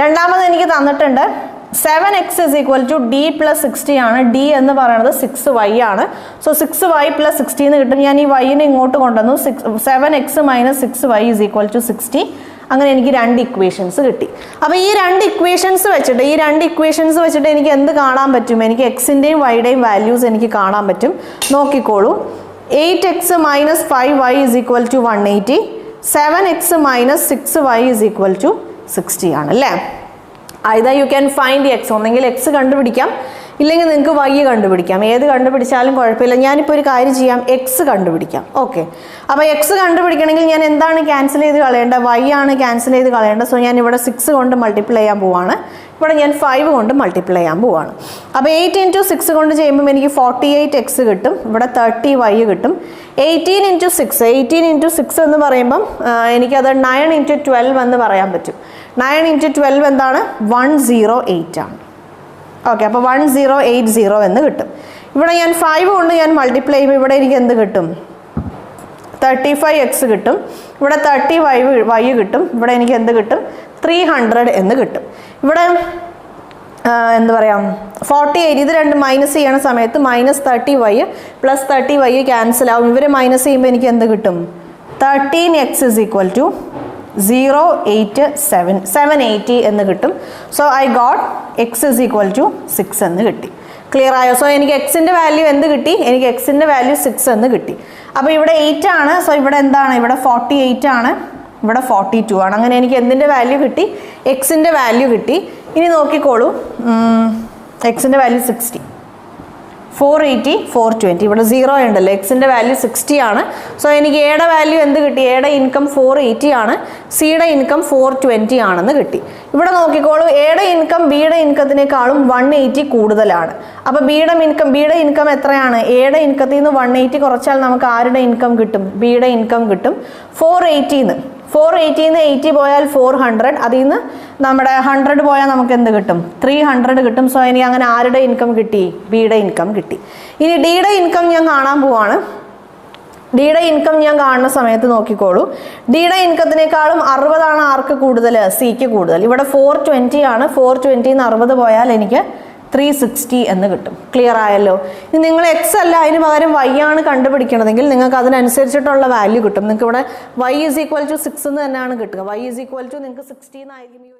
രണ്ടാമത് എനിക്ക് തന്നിട്ടുണ്ട് 7x is equal to d plus 60 ആണ്. d എന്ന് പറയുന്നത് 6y ആണ്. സോ 6y plus 60 എന്ന് കിട്ടും. ഞാൻ ഈ y-നെ ഇങ്ങോട്ട് കൊണ്ടുവന്നു. 7x minus 6y is equal to 60. അങ്ങനെ എനിക്ക് രണ്ട് ഇക്വേഷൻസ് കിട്ടി. അപ്പോൾ ഈ രണ്ട് ഇക്വേഷൻസ് വെച്ചിട്ട് എനിക്ക് എന്ത് കാണാൻ പറ്റും? എനിക്ക് എക്സിൻ്റെയും വൈയുടെയും വാല്യൂസ് എനിക്ക് കാണാൻ പറ്റും. നോക്കിക്കോളൂ. 8x minus 5y is equal to 180. 7x minus 6y is equal to 60 ആണ് അല്ലേ? either you can find x, ഒന്നെങ്കിൽ x കണ്ടുപിടിക്കാം, ഇല്ലെങ്കിൽ നിങ്ങൾക്ക് y കണ്ടുപിടിക്കാം. ഏത് കണ്ടുപിടിച്ചാലും കുഴപ്പമില്ല. ഞാനിപ്പോൾ ഒരു കാര്യം ചെയ്യാം, x കണ്ടുപിടിക്കാം. ഓക്കെ, അപ്പോൾ x കണ്ടുപിടിക്കണമെങ്കിൽ ഞാൻ എന്താണ് ക്യാൻസൽ ചെയ്ത് കളയേണ്ടത്? y ആണ് ക്യാൻസൽ ചെയ്ത് കളയേണ്ടത്. സോ ഞാൻ ഇവിടെ 6 കൊണ്ട് മൾട്ടിപ്ലൈ ചെയ്യാൻ പോവാണ്. ഇവിടെ ഞാൻ 5 കൊണ്ട് മൾട്ടിപ്ലൈ ചെയ്യാൻ പോവാണ്. അപ്പോൾ 8 into 6 കൊണ്ട് ചെയ്യുമ്പോൾ എനിക്ക് 48x കിട്ടും. ഇവിടെ 30y കിട്ടും. 18 into 6 എന്ന് പറയുമ്പം എനിക്കത് 9 into 12 എന്ന് പറയാൻ പറ്റും. 9 into 12 എന്താണ്? 108 ആണ്. ഓക്കെ, അപ്പോൾ 1080 എന്ന് കിട്ടും. ഇവിടെ ഞാൻ 5 കൊണ്ട് ഞാൻ മൾട്ടിപ്ലൈ ചെയ്യുമ്പോൾ ഇവിടെ എനിക്ക് എന്ത് കിട്ടും? 35x കിട്ടും. ഇവിടെ 30y കിട്ടും. ഇവിടെ എനിക്ക് എന്ത് കിട്ടും? 300 എന്ന് കിട്ടും. ഇവിടെ എന്താ പറയുക, 48 ഇത് രണ്ട് മൈനസ് ചെയ്യണ സമയത്ത് -30y പ്ലസ് 30y ക്യാൻസൽ ആവും. ഇവർ മൈനസ് ചെയ്യുമ്പോൾ എനിക്ക് എന്ത് കിട്ടും? 13x is equal to 780 എന്ന് കിട്ടും. So I got x is equal to 6 എന്ന് കിട്ടി. ക്ലിയർ ആയോ? സോ എനിക്ക് എക്സിൻ്റെ വാല്യൂ എന്ത് കിട്ടി? എനിക്ക് എക്സിൻ്റെ വാല്യൂ 6 എന്ന് കിട്ടി. അപ്പോൾ ഇവിടെ 8 ആണ്. സോ ഇവിടെ എന്താണ്? ഇവിടെ 48 ആണ്, ഇവിടെ 42 ആണ്. അങ്ങനെ എനിക്ക് എന്തിൻ്റെ വാല്യൂ കിട്ടി? എക്സിൻ്റെ വാല്യൂ കിട്ടി. ഇനി നോക്കിക്കോളൂ, എക്സിൻ്റെ വാല്യൂ 60, 480, 420. ഇവിടെ 0 ഉണ്ടല്ലോ. എക്സിൻ്റെ വാല്യൂ 60 ആണ്. സോ എനിക്ക് എയുടെ വാല്യൂ എന്ത് കിട്ടി? എയുടെ ഇൻകം 480 ആണ്, സിയുടെ ഇൻകം 420 ആണെന്ന് കിട്ടി. ഇവിടെ നോക്കിക്കോളൂ, എയുടെ ഇൻകം ബിയുടെ ഇൻകത്തിനേക്കാളും 180 കൂടുതലാണ്. അപ്പോൾ ബിയുടെ ഇൻകം എത്രയാണ്? എയുടെ ഇൻകത്തിൽ നിന്ന് 180 കുറച്ചാൽ നമുക്ക് ആരുടെ ഇൻകം കിട്ടും? ബിയുടെ ഇൻകം കിട്ടും. 480 നിന്ന് 80 പോയാൽ 400, അതിൽ നിന്ന് നമ്മുടെ 100 പോയാൽ നമുക്ക് എന്ത് കിട്ടും? 300 കിട്ടും. സോ എനിക്ക് അങ്ങനെ ആരുടെ ഇൻകം കിട്ടി? ബിയുടെ ഇൻകം കിട്ടി. ഇനി ഡിയുടെ ഇൻകം ഞാൻ കാണാൻ പോവാണ്. ഡിയുടെ ഇൻകം ഞാൻ കാണുന്ന സമയത്ത് നോക്കിക്കോളൂ, ഡിയുടെ ഇൻകത്തിനേക്കാളും 60 ആണ് ആർക്ക് കൂടുതൽ? സിക്ക് കൂടുതൽ. ഇവിടെ 420 ആണ്. 420 നിന്ന് 60 പോയാൽ എനിക്ക് 360 എന്ന് കിട്ടും. ക്ലിയർ ആയല്ലോ? ഇനി നിങ്ങൾ എക്സ് അല്ല, അതിന് പകരം y ആണ് കണ്ടുപിടിക്കണതെങ്കിൽ നിങ്ങൾക്ക് അതിനനുസരിച്ചിട്ടുള്ള വാല്യൂ കിട്ടും. നിങ്ങൾക്ക് ഇവിടെ y is equal to 6 എന്ന് തന്നെയാണ് കിട്ടുക. y is equal to നിങ്ങൾക്ക് 16 ആയിരിക്കും.